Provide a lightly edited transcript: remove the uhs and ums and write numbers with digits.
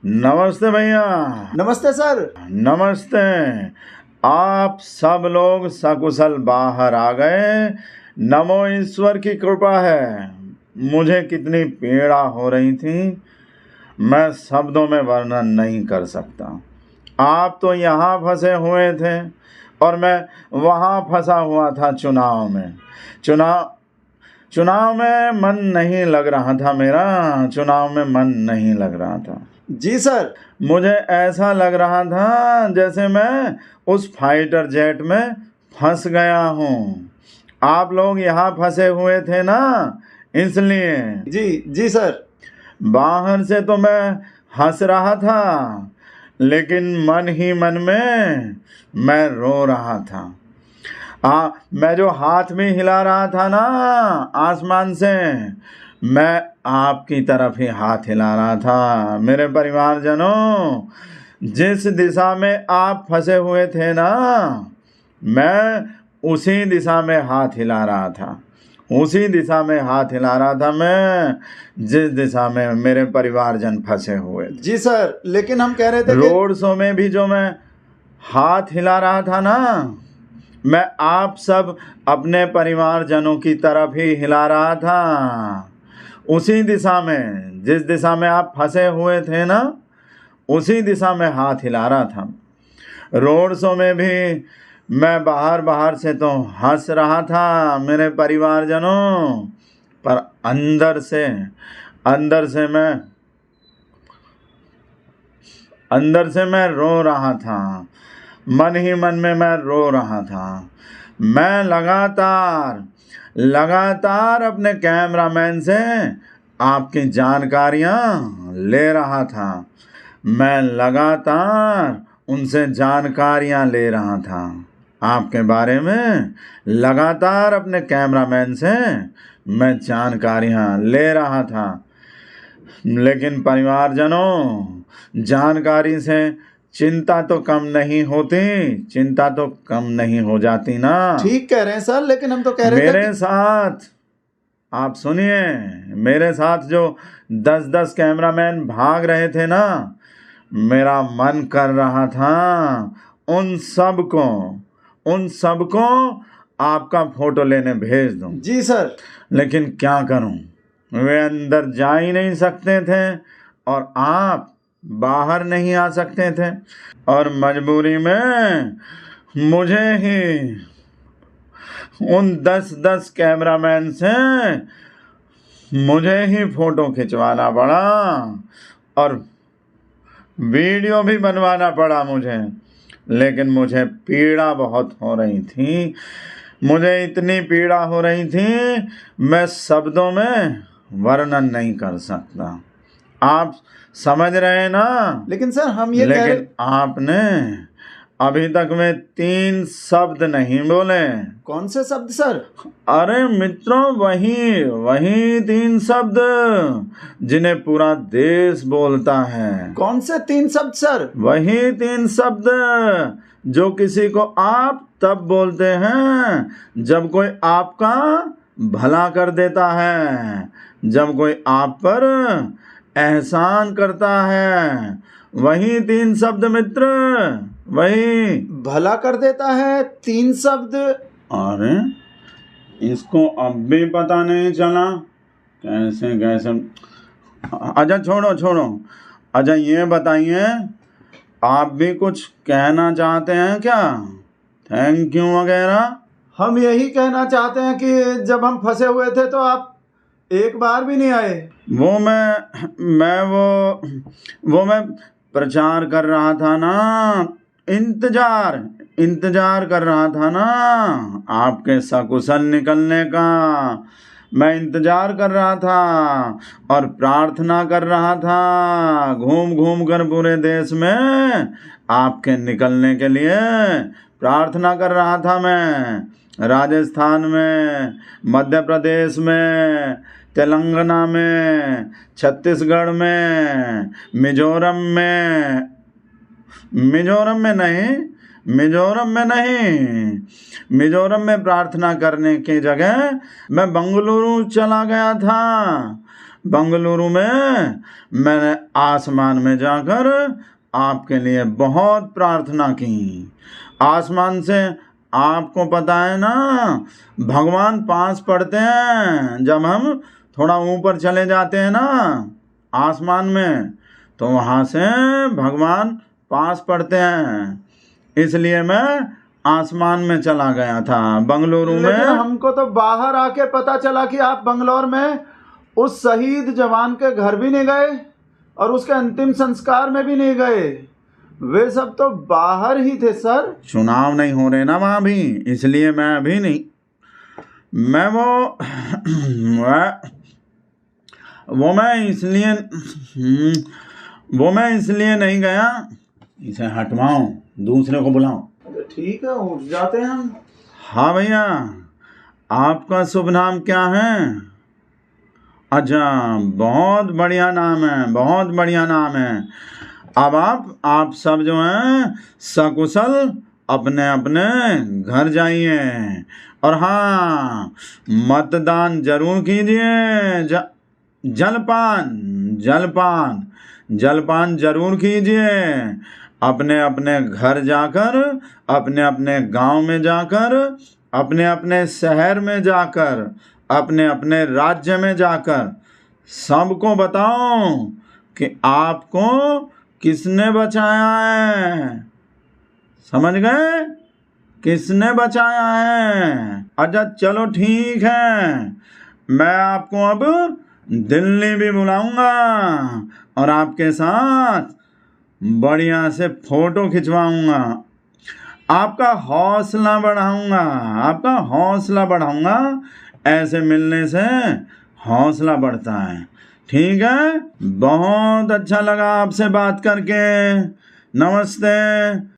नमस्ते भैया। नमस्ते सर। नमस्ते। आप सब लोग सकुशल बाहर आ गए। नमो ईश्वर की कृपा है। मुझे कितनी पीड़ा हो रही थी, मैं शब्दों में वर्णन नहीं कर सकता। आप तो यहाँ फंसे हुए थे और मैं वहाँ फंसा हुआ था चुनाव में। चुनाव में मन नहीं लग रहा था मेरा। चुनाव में मन नहीं लग रहा था। जी सर। मुझे ऐसा लग रहा था जैसे मैं उस फाइटर जेट में फंस गया हूँ। आप लोग यहाँ फंसे हुए थे ना, इसलिए। जी सर। बाहर से तो मैं हंस रहा था, लेकिन मन ही मन में मैं रो रहा था। मैं जो हाथ में हिला रहा था ना आसमान से, मैं आपकी तरफ ही हाथ हिला रहा था। मेरे परिवारजनों, जिस दिशा में आप फंसे हुए थे ना, मैं उसी दिशा में हाथ हिला रहा था। उसी दिशा में हाथ हिला रहा था मैं, जिस दिशा में मेरे परिवारजन फंसे हुए थे। जी सर, लेकिन हम कह रहे थे रोड शो में भी जो मैं हाथ हिला रहा था ना, मैं आप सब अपने परिवारजनों की तरफ ही हिला रहा था। उसी दिशा में, जिस दिशा में आप फंसे हुए थे ना, उसी दिशा में हाथ हिला रहा था। रोड शो में भी मैं बाहर से तो हंस रहा था मेरे परिवारजनों, पर अंदर से मैं रो रहा था। मन ही मन में मैं रो रहा था। मैं लगातार अपने कैमरामैन से आपकी जानकारियाँ ले रहा था। मैं लगातार उनसे जानकारियाँ ले रहा था आपके बारे में। लगातार अपने कैमरामैन से मैं जानकारियाँ ले रहा था। लेकिन परिवारजनों, जानकारी से चिंता तो कम नहीं होती, चिंता तो कम नहीं हो जाती ना। ठीक कह रहे हैं सर, लेकिन हम तो कह रहे थे मेरे साथ आप सुनिए, मेरे साथ जो 10-10 कैमरामैन भाग रहे थे ना, मेरा मन कर रहा था उन सबको आपका फोटो लेने भेज दूं। जी सर। लेकिन क्या करूं, वे अंदर जा ही नहीं सकते थे और आप बाहर नहीं आ सकते थे, और मजबूरी में मुझे ही उन 10-10 कैमरामैन से मुझे ही फोटो खिंचवाना पड़ा और वीडियो भी बनवाना पड़ा मुझे। लेकिन मुझे पीड़ा बहुत हो रही थी। मुझे इतनी पीड़ा हो रही थी, मैं शब्दों में वर्णन नहीं कर सकता। आप समझ रहे हैं ना? लेकिन सर हम ये कह रहे, लेकिन आपने अभी तक में 3 शब्द नहीं बोले। कौन से शब्द सर? अरे मित्रों, वही 3 शब्द जिन्हें पूरा देश बोलता है। कौन से 3 शब्द सर? वही 3 शब्द जो किसी को आप तब बोलते हैं जब कोई आपका भला कर देता है, जब कोई आप पर एहसान करता है। वही 3 शब्द मित्र, वही। भला कर देता है 3 शब्द? अरे इसको अब भी पता नहीं चला, कैसे। अच्छा छोड़ो। अच्छा ये बताइए, आप भी कुछ कहना चाहते हैं क्या? थैंक यू वगैरह। हम यही कहना चाहते हैं कि जब हम फंसे हुए थे तो आप एक बार भी नहीं आए। वो मैं प्रचार कर रहा था ना, इंतजार कर रहा था ना आपके सकुशल निकलने का। मैं इंतजार कर रहा था और प्रार्थना कर रहा था, घूम कर पूरे देश में आपके निकलने के लिए प्रार्थना कर रहा था मैं। राजस्थान में, मध्य प्रदेश में, तेलंगाना में, छत्तीसगढ़ में, मिजोरम में प्रार्थना करने की जगह मैं बंगलुरु चला गया था। बंगलुरु में मैंने आसमान में जाकर आपके लिए बहुत प्रार्थना की। आसमान से आपको पता है ना, भगवान पास पड़ते हैं। जब हम थोड़ा ऊपर चले जाते हैं ना आसमान में, तो वहाँ से भगवान पास पड़ते हैं। इसलिए मैं आसमान में चला गया था बंगलुरु में। लेकिन हमको तो बाहर आके पता चला कि आप बंगलौर में उस शहीद जवान के घर भी नहीं गए और उसके अंतिम संस्कार में भी नहीं गए। वे सब तो बाहर ही थे सर। चुनाव नहीं हो रहे ना वहाँ भी, इसलिए मैं अभी नहीं। मैं मैं इसलिए नहीं गया। इसे हटवाओ, दूसरे को बुलाओ। ठीक है, उठ जाते हैं हम। हाँ भैया, आपका शुभ नाम क्या है? अच्छा, बहुत बढ़िया नाम है, बहुत बढ़िया नाम है। अब आप सब जो हैं सकुशल अपने अपने घर जाइए। और हाँ, मतदान जरूर कीजिए। जलपान जरूर कीजिए। अपने अपने घर जाकर, अपने अपने गांव में जाकर, अपने अपने शहर में जाकर, अपने अपने राज्य में जाकर सबको बताओ कि आपको किसने बचाया है। समझ गए? किसने बचाया है? अच्छा चलो ठीक है, मैं आपको अब दिल्ली भी बुलाऊंगा और आपके साथ बढ़िया से फोटो खिंचवाऊंगा। आपका हौसला बढ़ाऊंगा। ऐसे मिलने से हौसला बढ़ता है। ठीक है, बहुत अच्छा लगा आपसे बात करके। नमस्ते।